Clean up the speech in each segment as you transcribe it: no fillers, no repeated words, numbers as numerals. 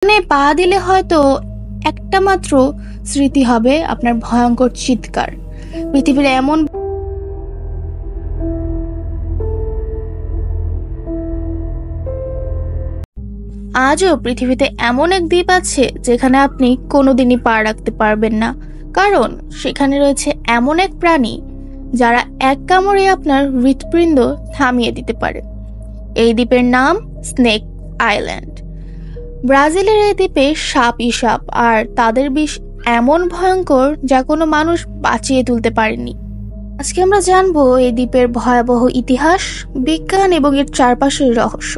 পা দিলে হয়তো একটা মাত্র স্মৃতি হবে আপনার ভয়ঙ্কর চিৎকার। পৃথিবীর এমন আজও পৃথিবীতে এমন এক দ্বীপ আছে যেখানে আপনি কোনোদিনই পা রাখতে পারবেন না, কারণ সেখানে রয়েছে এমন এক প্রাণী যারা এক কামড়ে আপনার হৃৎপিণ্ড থামিয়ে দিতে পারে। এই দ্বীপের নাম স্নেক আইল্যান্ড। ব্রাজিলের এই দ্বীপে সাপই সাপ, আর তাদের বিষ এমন ভয়ঙ্কর যা কোনো মানুষ বাঁচিয়ে তুলতে পারেনি। আজকে আমরা জানবো এই দ্বীপের ভয়াবহ ইতিহাস, বিজ্ঞান এবং এর চারপাশের রহস্য।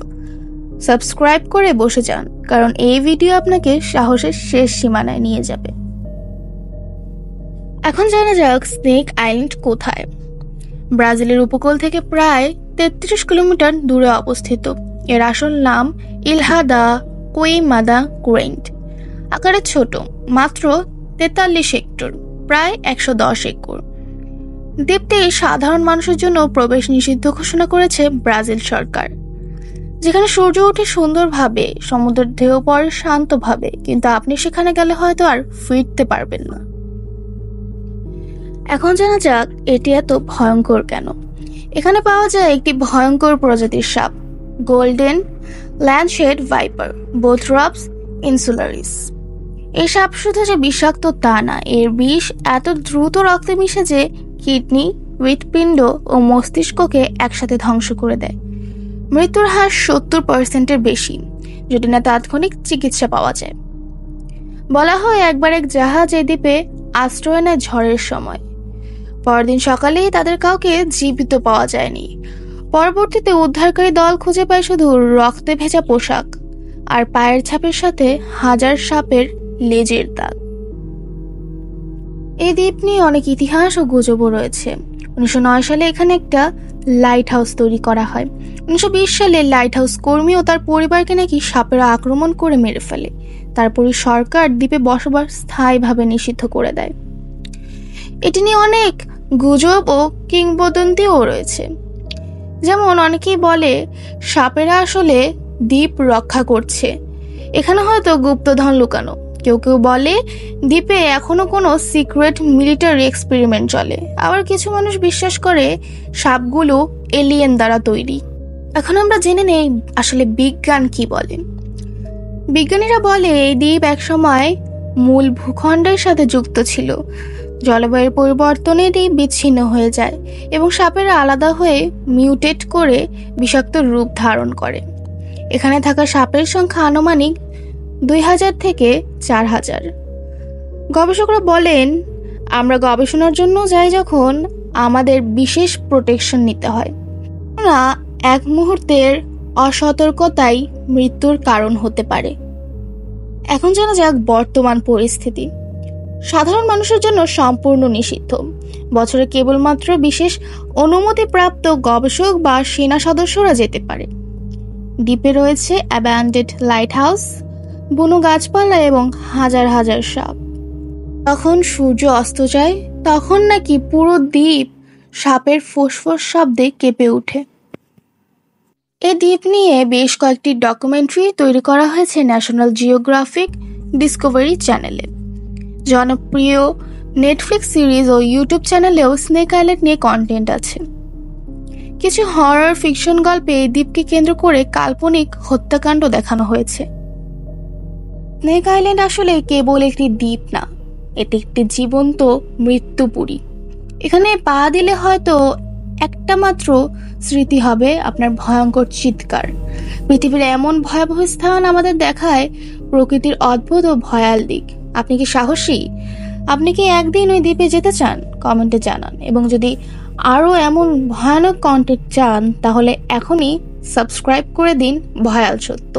সাবস্ক্রাইব করে বসে যান, কারণ এই ভিডিও আপনাকে সাহসের শেষ সীমানায় নিয়ে যাবে। এখন জানা যাক স্নেক আইল্যান্ড কোথায়। ব্রাজিলের উপকূল থেকে প্রায় 33 কিলোমিটার দূরে অবস্থিত। এর আসল নাম ইলহা দা কুইমাদা কুরেন্ট। আকারে ছোট, মাত্র 43 হেক্টর, প্রায় 110 একর। দ্বীপটি সাধারণ মানুষের জন্য প্রবেশ নিষিদ্ধ ঘোষণা করেছে ব্রাজিল সরকার। যেখানে সূর্য ওঠে সুন্দরভাবে, সমুদ্রের ঢেউ পড়ে শান্তভাবে, কিন্তু আপনি সেখানে গেলে হয়তো আর ফিরতে পারবেন না। এখন জানা যাক এটি এত ভয়ঙ্কর কেন। এখানে পাওয়া যায় একটি ভয়ঙ্কর প্রজাতির সাপ, গোল্ডেন ল্যান্ডশেড ভাইপার বোথ্রাপস ইনসুলারিস। এই সাপ শুধু যে বিষাক্ত তা না, এর বিষ এত দ্রুত রক্তে মিশে যে কিডনি, হৃৎপিণ্ড ও মস্তিষ্ককে একসাথে ধ্বংস করে দেয়। মৃত্যুর হার 70%-এর বেশি যদি না তাৎক্ষণিক চিকিৎসা পাওয়া যায়। বলা হয় একবার এক জাহাজ এই দ্বীপে আশ্রয় নেয় ঝড়ের সময়। পরদিন সকালেই তাদের কাউকে জীবিত পাওয়া যায়নি। পরবর্তীতে উদ্ধারকারী দল খুঁজে পায় শুধু রক্তে ভেজা পোশাক আর পায়ের ছাপের সাথে হাজার সাপের লেজের দাগ। এই দ্বীপ নিয়ে অনেক ইতিহাস ও গুজবও রয়েছে। 1909 সালে এখানে একটা লাইট হাউস তৈরি করা হয়। 1920 সালে লাইট হাউস কর্মী ও তার পরিবারকে নাকি সাপেরা আক্রমণ করে মেরে ফেলে। তারপরই সরকার দ্বীপে বসবাস স্থায়ীভাবে নিষিদ্ধ করে দেয়। এটি নিয়ে অনেক গুজব ও কিংবদন্তিও রয়েছে। যেমন অনেকেই বলে সাপেরা আসলে দ্বীপ রক্ষা করছে, এখানে হয়তো গুপ্তধন লুকানো। কেউ কেউ বলে দ্বীপে এখনো কোনো সিক্রেট মিলিটারি এক্সপেরিমেন্ট চলে। আবার কিছু মানুষ বিশ্বাস করে সাপগুলো এলিয়েন দ্বারা তৈরি। এখন আমরা জেনে নেই আসলে বিজ্ঞান কি বলে। বিজ্ঞানীরা বলে এই দ্বীপ একসময় মূল ভূখণ্ডের সাথে যুক্ত ছিল। জলবায়ুর পরিবর্তনে দ্বীপ বিচ্ছিন্ন হয়ে যায় এবং সাপেরা আলাদা হয়ে মিউটেট করে বিষাক্ত রূপ ধারণ করে। এখানে থাকা সাপের সংখ্যা আনুমানিক 2000 থেকে 4000। গবেষকরা বলেন আমরা গবেষণার জন্য যাই যখন আমাদের বিশেষ প্রোটেকশন নিতে হয় না, এক মুহূর্তের অসতর্কতাই মৃত্যুর কারণ হতে পারে। এখন জানা যাক বর্তমান পরিস্থিতি। সাধারণ মানুষের জন্য সম্পূর্ণ নিষিদ্ধ। বছরে কেবলমাত্র বিশেষ অনুমতিপ্রাপ্ত গবেষক বা সেনা সদস্যরা যেতে পারে। দ্বীপে রয়েছে অ্যাবান্ডেড লাইট হাউস, বুনো গাছপালা এবং হাজার হাজার সাপ। যখন সূর্য অস্ত যায় তখন নাকি পুরো দ্বীপ সাপের ফোঁস-ফোঁস শব্দে কেঁপে ওঠে। এই দ্বীপ নিয়ে বেশ কয়েকটি ডকুমেন্টারি তৈরি করা হয়েছে ন্যাশনাল জিওগ্রাফিক ডিসকভারি চ্যানেলে। জনপ্রিয় নেটফ্লিক্স সিরিজ ও ইউটিউব চ্যানেলেও স্নেক আইল্যান্ড নিয়ে কন্টেন্ট আছে। কিছু হরর ফিকশন গল্পে এই দ্বীপকে কেন্দ্র করে কাল্পনিক হত্যাকাণ্ড দেখানো হয়েছে। স্নেক আইল্যান্ড আসলে কেবল একটি দ্বীপ না, এটি একটি জীবন্ত মৃত্যুপুরী। এখানে পা দিলে হয়তো একটা মাত্র স্মৃতি হবে আপনার ভয়ঙ্কর চিৎকার। পৃথিবীর এমন ভয়াবহ স্থান আমাদের দেখায় প্রকৃতির অদ্ভুত ও ভয়াল দিক। আপনি কি সাহসী? আপনি কি একদিন ওই দ্বীপে যেতে চান? কমেন্টে জানান। এবং যদি আরো এমন ভয়ানক কন্টেন্ট চান তাহলে এখনই সাবস্ক্রাইব করে দিন ভয়াল সত্য।